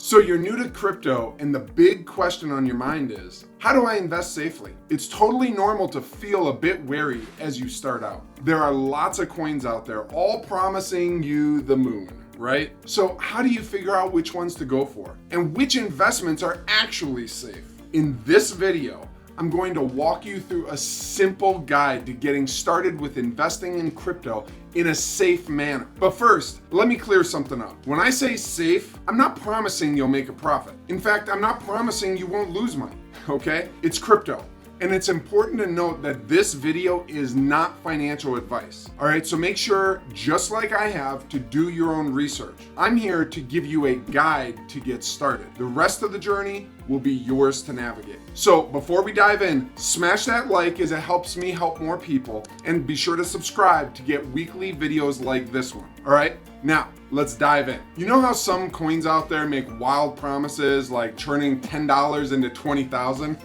So you're new to crypto and the big question on your mind is, how do I invest safely? It's totally normal to feel a bit wary as you start out. There are lots of coins out there, all promising you the moon, right? So how do you figure out which ones to go for and which investments are actually safe? In this video, I'm going to walk you through a simple guide to getting started with investing in crypto in a safe manner. But first, let me clear something up. When I say safe, I'm not promising you'll make a profit. In fact, I'm not promising you won't lose money, okay? It's crypto. And it's important to note that this video is not financial advice. All right, so make sure, just like I have, to do your own research. I'm here to give you a guide to get started. The rest of the journey will be yours to navigate. So before we dive in, smash that like as it helps me help more people, and be sure to subscribe to get weekly videos like this one. All right, now let's dive in. You know how some coins out there make wild promises like turning $10 into 20,000?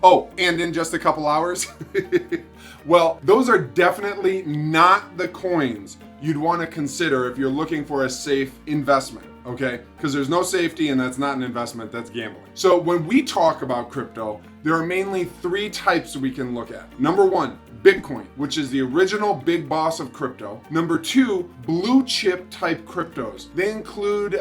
Oh, and in just a couple hours? Well, those are definitely not the coins you'd want to consider if you're looking for a safe investment. Okay, because there's no safety and that's not an investment, that's gambling. So when we talk about crypto, there are mainly three types we can look at. Number one, Bitcoin, which is the original big boss of crypto. Number two, blue chip type cryptos. They include,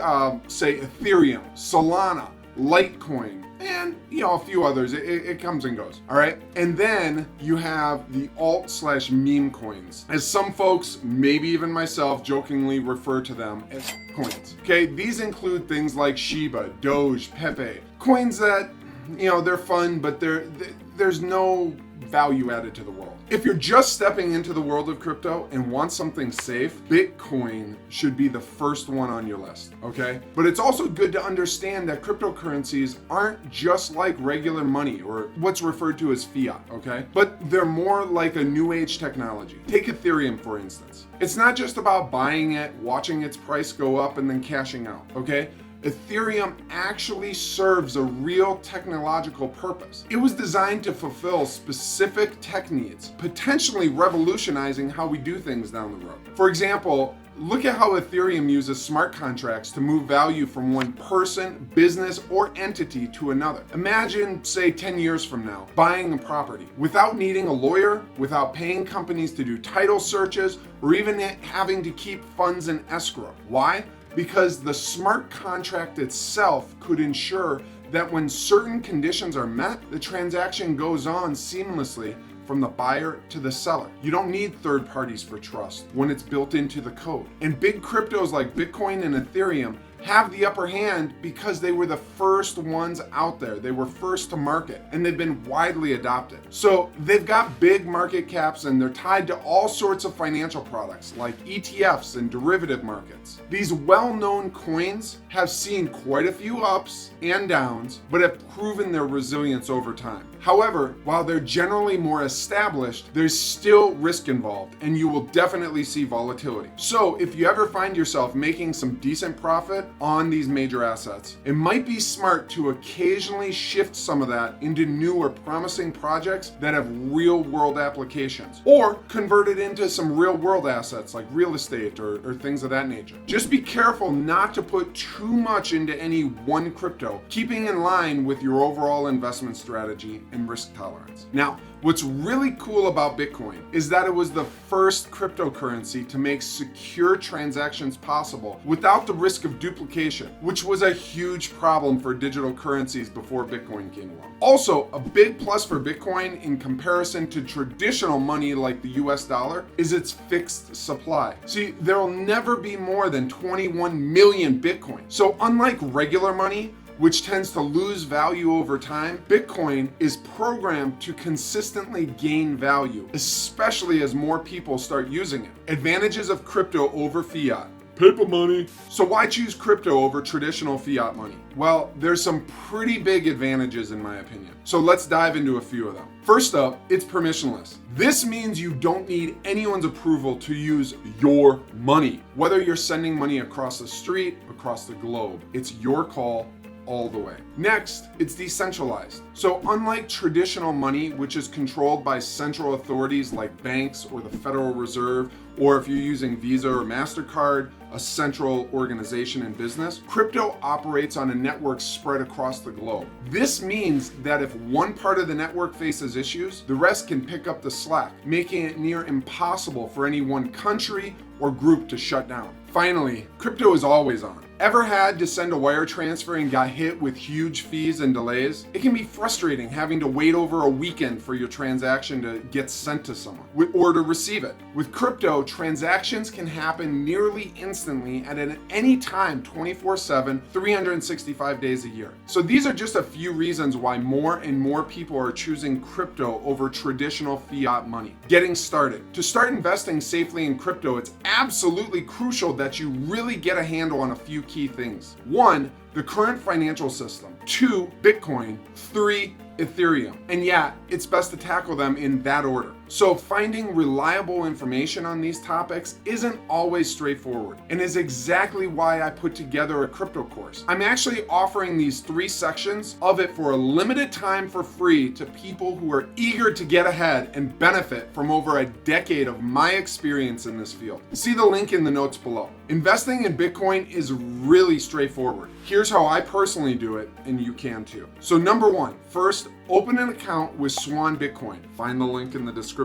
say, Ethereum, Solana, Litecoin, and a few others. It comes and goes. All right. And then you have the alt/meme coins, as some folks, maybe even myself, jokingly refer to them as coins. Okay. These include things like Shiba, Doge, Pepe, coins that, they're fun, but there's no value added to the world. If you're just stepping into the world of crypto and want something safe, Bitcoin should be the first one on your list, okay? But it's also good to understand that cryptocurrencies aren't just like regular money or what's referred to as fiat, okay? But they're more like a new age technology. Take Ethereum, for instance. It's not just about buying it, watching its price go up, and then cashing out, okay? Ethereum actually serves a real technological purpose. It was designed to fulfill specific tech needs, potentially revolutionizing how we do things down the road. For example, look at how Ethereum uses smart contracts to move value from one person, business, or entity to another. Imagine, say, 10 years from now, buying a property without needing a lawyer, without paying companies to do title searches, or even having to keep funds in escrow. Why? Because the smart contract itself could ensure that when certain conditions are met, the transaction goes on seamlessly from the buyer to the seller. You don't need third parties for trust when it's built into the code. And big cryptos like Bitcoin and Ethereum have the upper hand because they were the first ones out there. They were first to market, and they've been widely adopted. So they've got big market caps, and they're tied to all sorts of financial products like ETFs and derivative markets. These well-known coins have seen quite a few ups and downs, but have proven their resilience over time. However, while they're generally more established, there's still risk involved, and you will definitely see volatility. So if you ever find yourself making some decent profit on these major assets, it might be smart to occasionally shift some of that into new or promising projects that have real world applications, or convert it into some real world assets like real estate or things of that nature. Just be careful not to put too much into any one crypto, keeping in line with your overall investment strategy and risk tolerance. Now, what's really cool about Bitcoin is that it was the first cryptocurrency to make secure transactions possible without the risk of duplication, which was a huge problem for digital currencies before Bitcoin came along. Also, a big plus for Bitcoin in comparison to traditional money like the US dollar is its fixed supply. See, there will never be more than 21 million Bitcoin. So unlike regular money, which tends to lose value over time, Bitcoin is programmed to consistently gain value, especially as more people start using it. Advantages of crypto over fiat. Paper money. So why choose crypto over traditional fiat money? Well, there's some pretty big advantages in my opinion. So let's dive into a few of them. First up, it's permissionless. This means you don't need anyone's approval to use your money. Whether you're sending money across the street, across the globe, it's your call all the way. Next, it's decentralized. So unlike traditional money, which is controlled by central authorities like banks or the Federal Reserve, or if you're using Visa or MasterCard, a central organization in business, crypto operates on a network spread across the globe. This means that if one part of the network faces issues, the rest can pick up the slack, making it near impossible for any one country or group to shut down. Finally, crypto is always on. Ever had to send a wire transfer and got hit with huge fees and delays? It can be frustrating having to wait over a weekend for your transaction to get sent to someone or to receive it. With crypto, transactions can happen nearly instantly at any time, 24/7, 365 days a year. So these are just a few reasons why more and more people are choosing crypto over traditional fiat money. Getting started. To start investing safely in crypto, it's absolutely crucial that you really get a handle on a few key things. 1, the current financial system. 2, Bitcoin. 3, Ethereum. And yeah, it's best to tackle them in that order. So finding reliable information on these topics isn't always straightforward, and is exactly why I put together a crypto course. I'm actually offering these 3 sections of it for a limited time for free to people who are eager to get ahead and benefit from over a decade of my experience in this field. See the link in the notes below. Investing in Bitcoin is really straightforward. Here's how I personally do it, and you can too. So number 1, first, open an account with Swan Bitcoin. Find the link in the description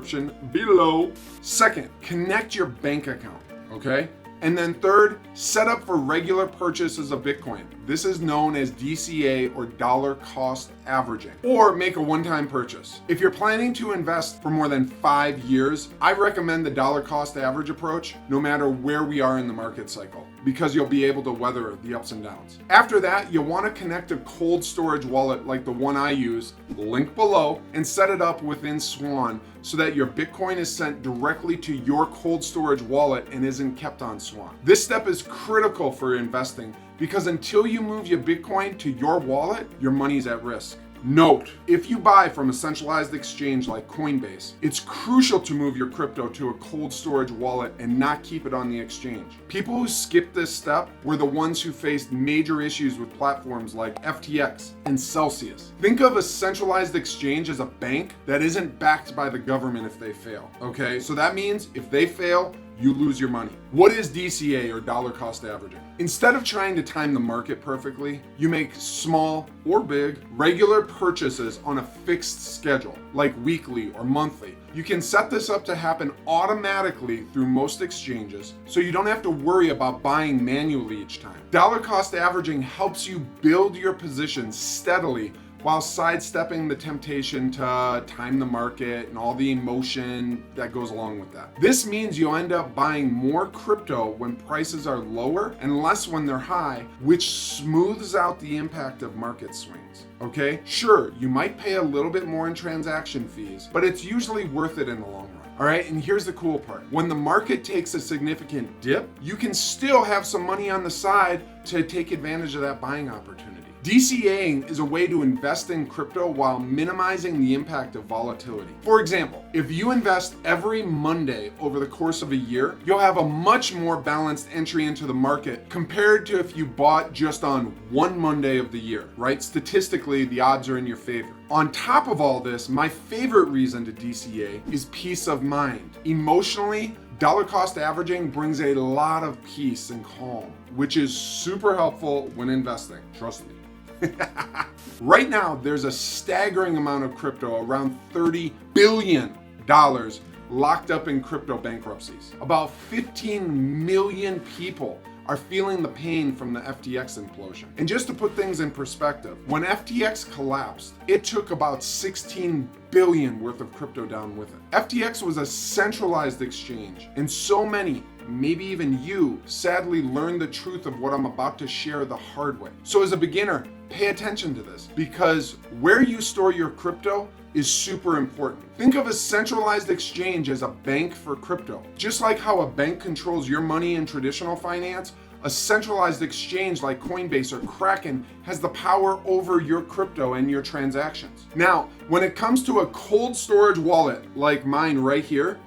below. Second, connect your bank account, okay? And then third, set up for regular purchases of Bitcoin. This is known as DCA, or dollar cost averaging, or make a one-time purchase. If you're planning to invest for more than 5 years, I recommend the dollar cost average approach no matter where we are in the market cycle, because you'll be able to weather the ups and downs. After that, you'll want to connect a cold storage wallet like the one I use, link below, and set it up within Swan so that your Bitcoin is sent directly to your cold storage wallet and isn't kept on Swan. This step is critical for investing, because until you move your Bitcoin to your wallet, your money's at risk. Note, if you buy from a centralized exchange like Coinbase, it's crucial to move your crypto to a cold storage wallet and not keep it on the exchange. People who skipped this step were the ones who faced major issues with platforms like FTX and Celsius. Think of a centralized exchange as a bank that isn't backed by the government if they fail, okay? So that means if they fail, you lose your money. What is DCA, or dollar cost averaging? Instead of trying to time the market perfectly, you make small or big regular purchases on a fixed schedule, like weekly or monthly. You can set this up to happen automatically through most exchanges, so you don't have to worry about buying manually each time. Dollar cost averaging helps you build your position steadily while sidestepping the temptation to time the market and all the emotion that goes along with that. This means you'll end up buying more crypto when prices are lower and less when they're high, which smooths out the impact of market swings. Okay? Sure, you might pay a little bit more in transaction fees, but it's usually worth it in the long run. All right, and here's the cool part. When the market takes a significant dip, you can still have some money on the side to take advantage of that buying opportunity. DCAing is a way to invest in crypto while minimizing the impact of volatility. For example, if you invest every Monday over the course of a year, you'll have a much more balanced entry into the market compared to if you bought just on one Monday of the year, right? Statistically, the odds are in your favor. On top of all this, my favorite reason to DCA is peace of mind. Emotionally, dollar cost averaging brings a lot of peace and calm, which is super helpful when investing, trust me. Right now, there's a staggering amount of crypto, around $30 billion locked up in crypto bankruptcies. About 15 million people are feeling the pain from the FTX implosion. And just to put things in perspective, when FTX collapsed, it took about 16 billion worth of crypto down with it. FTX was a centralized exchange, and so many, maybe even you, sadly learned the truth of what I'm about to share the hard way. So as a beginner, pay attention to this, because where you store your crypto is super important. Think of a centralized exchange as a bank for crypto. Just like how a bank controls your money in traditional finance, a centralized exchange like Coinbase or Kraken has the power over your crypto and your transactions. Now, when it comes to a cold storage wallet like mine right here,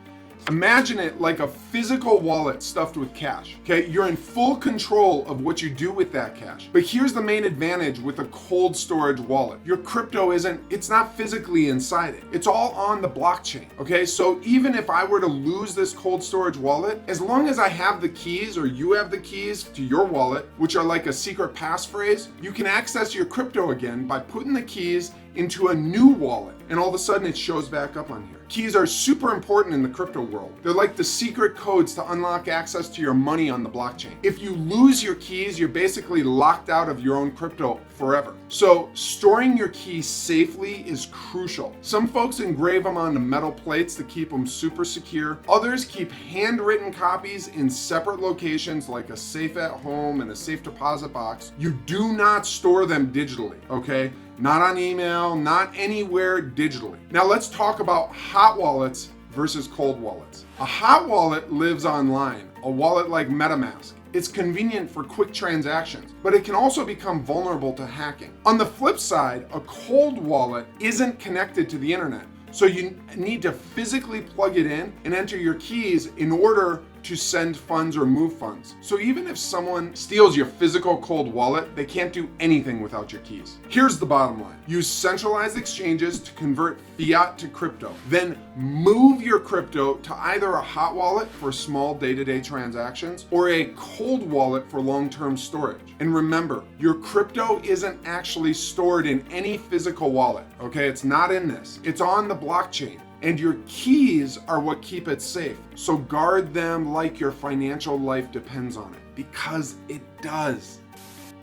Imagine it like a physical wallet stuffed with cash. Okay, you're in full control of what you do with that cash. But here's the main advantage with a cold storage wallet. Your crypto it's not physically inside it. It's all on the blockchain. Okay, so even if I were to lose this cold storage wallet, as long as I have the keys or you have the keys to your wallet, which are like a secret passphrase, you can access your crypto again by putting the keys into a new wallet, and all of a sudden it shows back up on here. Keys are super important in the crypto world. They're like the secret codes to unlock access to your money on the blockchain. If you lose your keys, you're basically locked out of your own crypto forever. So storing your keys safely is crucial. Some folks engrave them onto metal plates to keep them super secure. Others keep handwritten copies in separate locations like a safe at home and a safe deposit box. You do not store them digitally, okay? Not on email, not anywhere digitally. Now let's talk about hot wallets versus cold wallets. A hot wallet lives online, a wallet like MetaMask. It's convenient for quick transactions, but it can also become vulnerable to hacking. On the flip side, a cold wallet isn't connected to the internet, so you need to physically plug it in and enter your keys in order to send funds or move funds. So even if someone steals your physical cold wallet, they can't do anything without your keys. Here's the bottom line. Use centralized exchanges to convert fiat to crypto. Then move your crypto to either a hot wallet for small day-to-day transactions or a cold wallet for long-term storage. And remember, your crypto isn't actually stored in any physical wallet, okay? It's not in this. It's on the blockchain. And your keys are what keep it safe. So guard them like your financial life depends on it, because it does.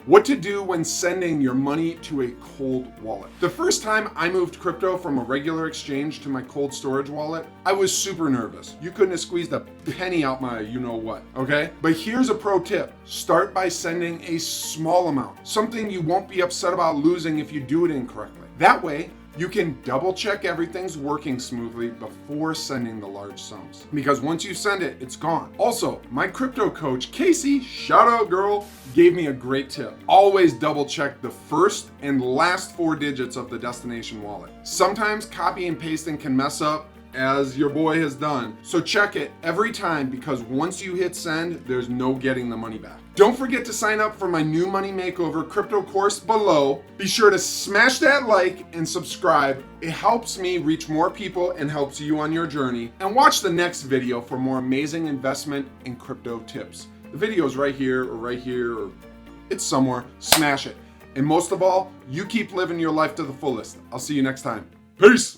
What to do when sending your money to a cold wallet. The first time I moved crypto from a regular exchange to my cold storage wallet, I was super nervous. You couldn't have squeezed a penny out my you-know-what, okay? But here's a pro tip. Start by sending a small amount, something you won't be upset about losing if you do it incorrectly. That way, you can double check everything's working smoothly before sending the large sums. Because once you send it, it's gone. Also, my crypto coach, Casey, shout out girl, gave me a great tip. Always double check the first and last 4 digits of the destination wallet. Sometimes copy and pasting can mess up, as your boy has done. So check it every time, because once you hit send, there's no getting the money back. Don't forget to sign up for my new Money Makeover crypto course below. Be sure to smash that like and subscribe. It helps me reach more people and helps you on your journey. And watch the next video for more amazing investment and crypto tips. The video's right here, or it's somewhere. Smash it. And most of all, you keep living your life to the fullest. I'll see you next time. Peace.